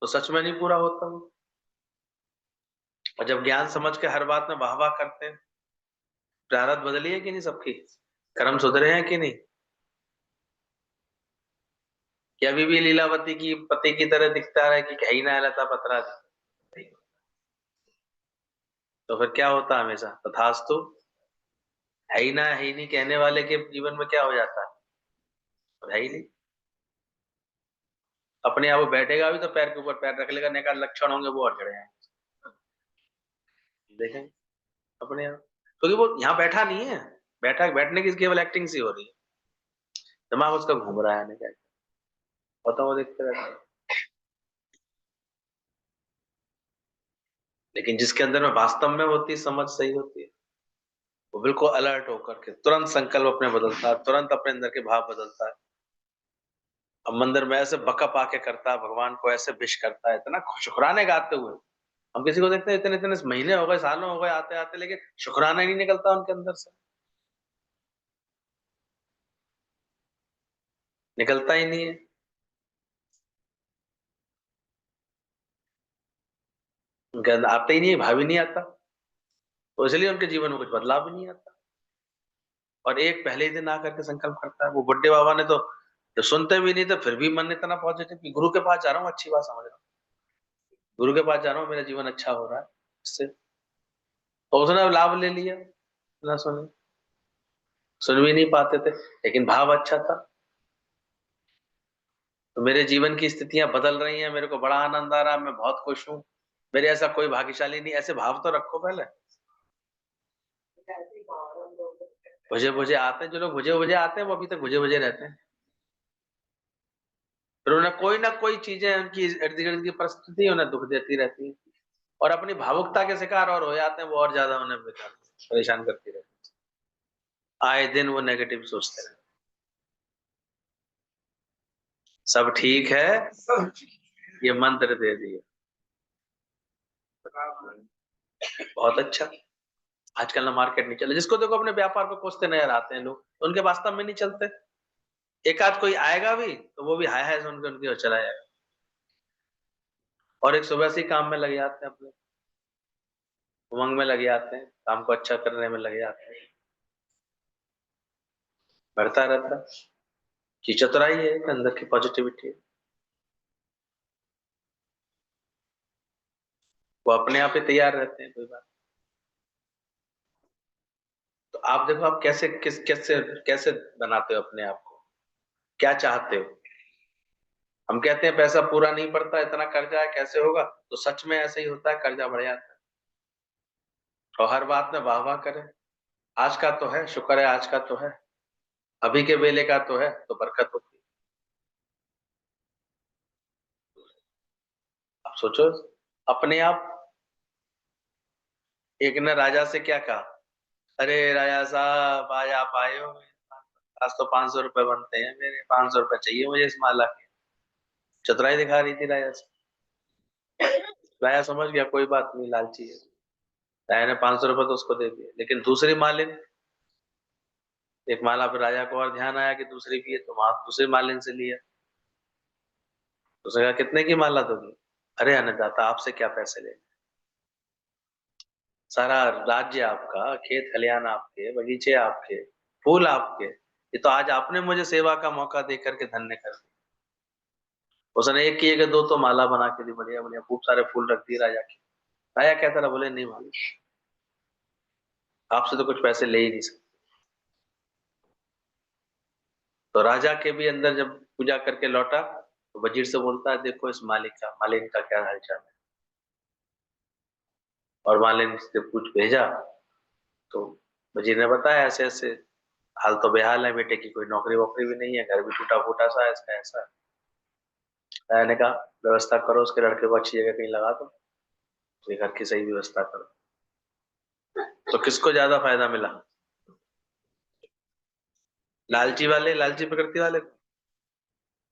तो सच में नहीं पूरा होता वो। और जब ज्ञान समझ के हर बात में वाह वाह करते हैं, प्रारब्ध बदली है कि नहीं सबकी, कर्म सुधरे हैं कि नहीं, कि अभी भी लीलावती की पति की तरह दिखता है कि कहीं ना लता पतरा दी। तो फिर क्या होता है हमेशा तथास्तु, है ही ना, है ही नहीं कहने वाले के जीवन में क्या हो जाता है ही नहीं। अपने आप वो बैठेगा भी तो पैर के ऊपर पैर रख लेगा, नेका लक्षण होंगे वो और खड़े हैं, देखें अपने आप। क्योंकि वो यहाँ बैठा नहीं है, बैठने की केवल एक्टिंग सी हो रही है, दिमाग उसका घूम रहा है, नहीं क्या होता वो देखते रहते हैं। लेकिन जिसके अंदर में वास्तव में होती समझ सही होती है, वो बिल्कुल अलर्ट होकर के तुरंत संकल्प अपने बदलता है, तुरंत अपने अंदर के भाव बदलता है, अब मंदिर में ऐसे बकप आके करता है, भगवान को ऐसे विश करता है, इतना शुक्राने गाते हुए। हम किसी को देखते हैं इतने इतने महीने हो गए, सालों हो गए आते आते, लेकिन शुक्राना ही नहीं निकलता उनके अंदर से, निकलता ही नहीं है। उनके अंदर आता ही नहीं है, भाव ही नहीं आता, तो इसलिए उनके जीवन में कुछ बदलाव भी नहीं आता। और एक पहले ही दिन आकर के संकल्प करता है। वो बुड्ढे बाबा ने तो सुनते भी नहीं थे, फिर भी मन इतना पॉजिटिव कि गुरु के पास जा रहा हूँ, अच्छी बात समझ रहा हूँ, गुरु के पास जा रहा हूँ, मेरा जीवन अच्छा हो रहा है इससे। तो उसने लाभ ले लिया, ना सुने, सुन भी नहीं पाते थे, लेकिन भाव अच्छा था। तो मेरे जीवन की स्थितियां बदल रही हैं, मेरे को बड़ा आनंद आ रहा है, मैं बहुत खुश हूँ, मेरे ऐसा कोई भाग्यशाली नहीं। ऐसे भाव तो रखो पहले। भुजे भुजे आते हैं, जो लोग भुजे भुजे आते हैं वो अभी तक भुजे भुजे रहते हैं। फिर उन्हें कोई ना कोई चीजें, उनकी इर्द गिर्द की परिस्थिति उन्हें दुख देती रहती है, और अपनी भावुकता के शिकार और हो जाते हैं, वो और ज्यादा उन्हें बेकार परेशान करती रहती है। आए दिन वो नेगेटिव सोचते रहते हैं। सब ठीक है, ये मंत्र दे दिए, बहुत अच्छा। आजकल ना मार्केट नहीं चले, जिसको देखो अपने व्यापार को कोसते नजर आते हैं लोग, तो उनके वास्तव में नहीं चलते। एक आध कोई आएगा भी तो वो भी हाय हाय सुन के उनकी ओर चला जाएगा, और एक सुबह से ही काम में लग जाते हैं, अपने उमंग में लग जाते हैं, काम को अच्छा करने में लग जाते हैं, बढ़ता रहता है। ये चतुराई है, एक अंदर की पॉजिटिविटी है। वो अपने आप ही तैयार रहते हैं, कोई बात। तो आप देखो, आप कैसे कैसे कैसे बनाते हो अपने आप को, क्या चाहते हो। हम कहते हैं पैसा पूरा नहीं पड़ता, इतना कर्जा है, कैसे होगा, तो सच में ऐसे ही होता है, कर्जा बढ़ जाता है। और हर बात में वाह वाह करें, आज का तो है, शुक्र है आज का तो है, अभी के वेले का तो है, तो बरकत होती है। आप सोचो, अपने आप। एक ने राजा से क्या कहा, अरे राजा साहब आज आप आए हो, आज तो 500 रुपए बनते हैं मेरे, 500 रुपए चाहिए मुझे इस माला के। चतुराई दिखा रही थी राजा से। राजा समझ गया कोई बात नहीं, लालची है। राजा ने 500 रुपए तो उसको दे दिए, लेकिन दूसरी मालिन, एक माला पे राजा को और ध्यान आया कि दूसरी भी है, तो वहां दूसरी मालिन से लिया। तो उसने कहा कितने की माला दोगी, अरे अन्नदाता आपसे क्या पैसे ले, सारा राज्य आपका, खेत खलियान आपके, बगीचे आपके, फूल आपके, ये तो आज आपने मुझे सेवा का मौका दे करके धन्य कर दिया। उसने एक की एक दो तो माला बना के दी, बढ़िया बढ़िया खूब सारे फूल रख दिए राजा के। राजा कहता रहा, बोले नहीं मालिक, आपसे तो कुछ पैसे ले ही नहीं सकते। तो राजा के भी अंदर जब पूजा करके लौटा, तो वजीर से बोलता है, देखो इस मालिन का क्या हालचाल है। और मालिन से पूछ भेजा, तो वजीर ने बताया ऐसे ऐसे हाल तो बेहाल है, बेटे की कोई नौकरी वोकरी भी नहीं है, घर भी टूटा फूटा सा है इसका, ऐसा है। राजा ने कहा व्यवस्था करो, उसके लड़के को अच्छी जगह कहीं लगा दो, उसके घर की सही व्यवस्था करो। तो किसको ज्यादा फायदा मिला, लालची वाले, लालची प्रकृति वाले को।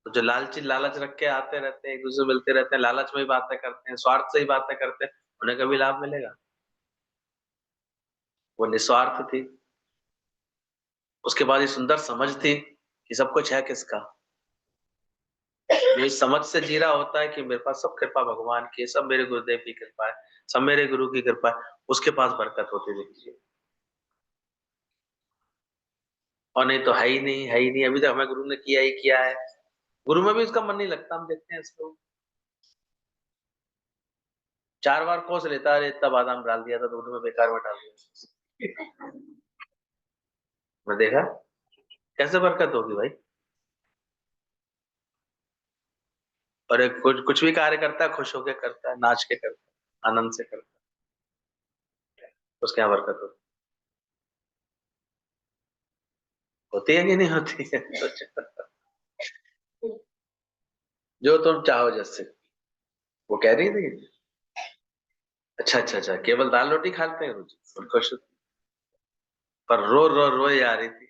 तो जो लालची लालच रख के आते रहते हैं, एक दूसरे से मिलते रहते हैं, लालच में ही बातें करते हैं, स्वार्थ से ही बातें करते हैं, उन्हें कभी लाभ मिलेगा। वो निस्वार्थ थी, उसके बाद ये सुंदर समझ थी कि सब कुछ है किसका। जो इस समझ से जी रहा होता है कि मेरे पास सब कृपा भगवान की है, सब मेरे गुरुदेव की कृपा है, सब मेरे गुरु की कृपा है, उसके पास बरकत होती दिखती है। और नहीं तो है ही नहीं, है ही नहीं, अभी तक हमें गुरु ने किया ही किया है। गुरु में भी उसका मन नहीं लगता, हम देखते हैं इसको। 4 बार कोस लेता है, इतना बादाम डाल दिया था दूध में, बेकार में डाल दिया। मैं देखा, कैसे बरकत होगी भाई। और एक कुछ कुछ भी कार्य करता है, खुश होके करता है, नाच के करता है, आनंद से करता है, उसके यहाँ बरकत होती है कि नहीं होती है। सोचो। जो तुम चाहो जैसे, वो कह रही थी। अच्छा अच्छा अच्छा, केवल दाल रोटी खाते हैं रोज, उनको पर रो रो रो आ रही थी,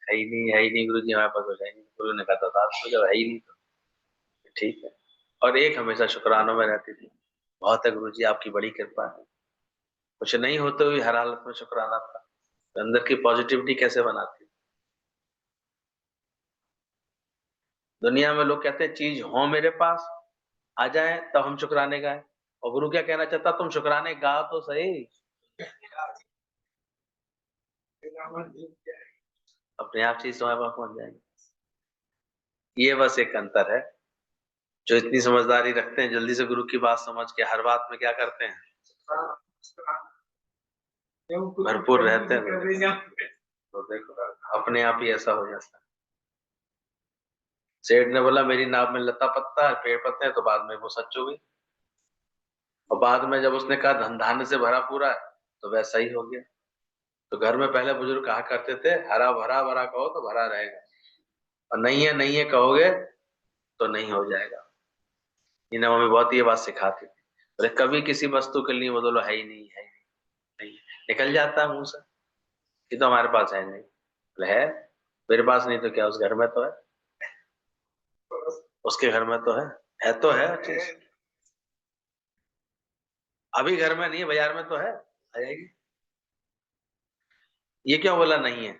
है ही नहीं, है ही नहीं गुरु जी हमारे पास, हो जाएंगे। गुरु ने कहा था, तो जब है ही नहीं, ठीक है। और एक हमेशा शुक्रानों में रहती थी, बहुत है गुरुजी आपकी बड़ी कृपा है। कुछ नहीं होते हुए हर हालत में शुक्राना था। तो अंदर की पॉजिटिविटी कैसे बनाती। दुनिया में लोग कहते हैं चीज हो मेरे पास आ जाए तब हम शुक्राने गाए, और गुरु क्या कहना चाहता, तुम शुक्राने गा तो सही, अपने आप चीज तुम्हारे पास पहुंच जाएंगे। ये बस एक अंतर है, जो इतनी समझदारी रखते हैं जल्दी से गुरु की बात समझ के हर बात में क्या करते हैं, भरपूर रहते हैं। तो देखो अपने आप ही ऐसा हो जाता है। सेठ ने बोला मेरी नाव में लता पत्ता है, पेड़ पत्ते हैं, तो बाद में वो सच हो गई। और बाद में जब उसने कहा धन धान्य से भरा पूरा है, तो वैसा ही हो गया। तो घर में पहले बुजुर्ग कहा करते थे हरा भरा भरा कहो तो भरा रहेगा, और नहीं है कहोगे तो नहीं हो जाएगा। इन्हें मम्मी बहुत ये बात सिखाती थी। अरे कभी किसी वस्तु के लिए बदलो, है ही नहीं, है ही नहीं, नहीं। निकल जाता है मुंह से कि तो हमारे पास है नहीं। बोले, है मेरे पास नहीं तो क्या, उस घर में तो है, उसके घर में तो है तो है चीज। अभी घर में नहीं है, बाजार में तो है, आ जाएगी। ये क्यों बोला नहीं है,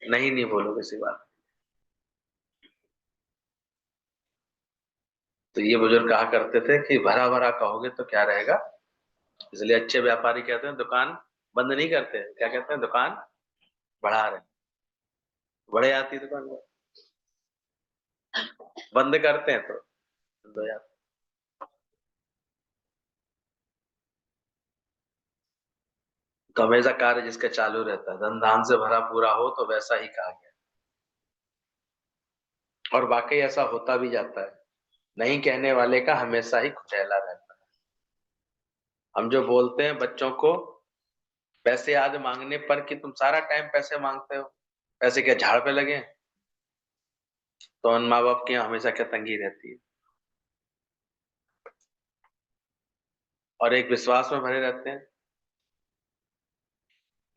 नहीं बोलो किसी बात। तो ये बुजुर्ग कहा करते थे कि भरा भरा कहोगे तो क्या रहेगा। इसलिए अच्छे व्यापारी कहते हैं दुकान बंद नहीं करते, क्या कहते हैं, दुकान बढ़ा रहे। बड़े आती दुकान में, बंद करते हैं तो बंद हो जाती। तो हमेशा कार्य जिसका चालू रहता है, धन धान से भरा पूरा हो, तो वैसा ही कहा गया। और वाकई ऐसा होता भी जाता है। नहीं कहने वाले का हमेशा ही कुचैला रहता है। हम जो बोलते हैं बच्चों को पैसे आज मांगने पर कि तुम सारा टाइम पैसे मांगते हो, पैसे क्या झाड़ पे लगे, तो उन माँ बाप की हमेशा क्या तंगी रहती है। और एक विश्वास में भरे रहते हैं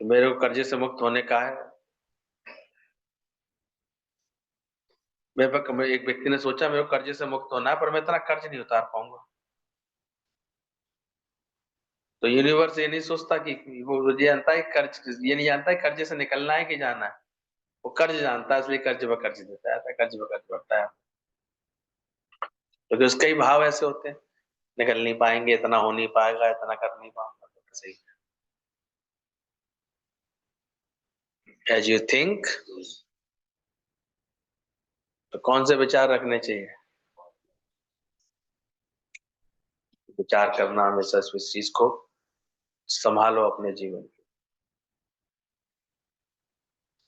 कि मेरे को कर्जे से मुक्त होने का है। एक व्यक्ति ने सोचा मेरे को कर्जे से मुक्त होना है, पर मैं इतना कर्ज नहीं उतार पाऊंगा। तो यूनिवर्स ये नहीं सोचता कि वो ये जानता है कर्ज, ये नहीं जानता है कर्जे से निकलना है कि जाना है। वो कर्ज जानता है, इसलिए कर्ज ब कर्ज देता है, कर्ज ब कर्ज बढ़ता है। क्योंकि तो उसके ही भाव ऐसे होते हैं, निकल नहीं पाएंगे, इतना हो नहीं पाएगा, इतना कर नहीं पाऊंगा, तो सही। एज यू थिंक, तो कौन से विचार रखने चाहिए। विचार करना हमेशा इस चीज को संभालो अपने जीवन में।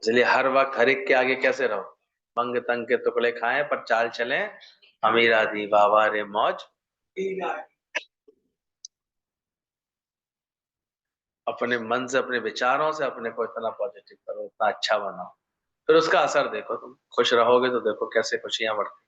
इसलिए हर वक्त हर एक के आगे कैसे रहो, पंग तंग के टुकड़े खाएं पर चाल चलें अमीरा दी बाबा रे मौज। अपने मन से अपने विचारों से अपने को इतना पॉजिटिव करो, इतना अच्छा बनाओ, फिर उसका असर देखो। तुम खुश रहोगे तो देखो कैसे खुशियां बढ़ती।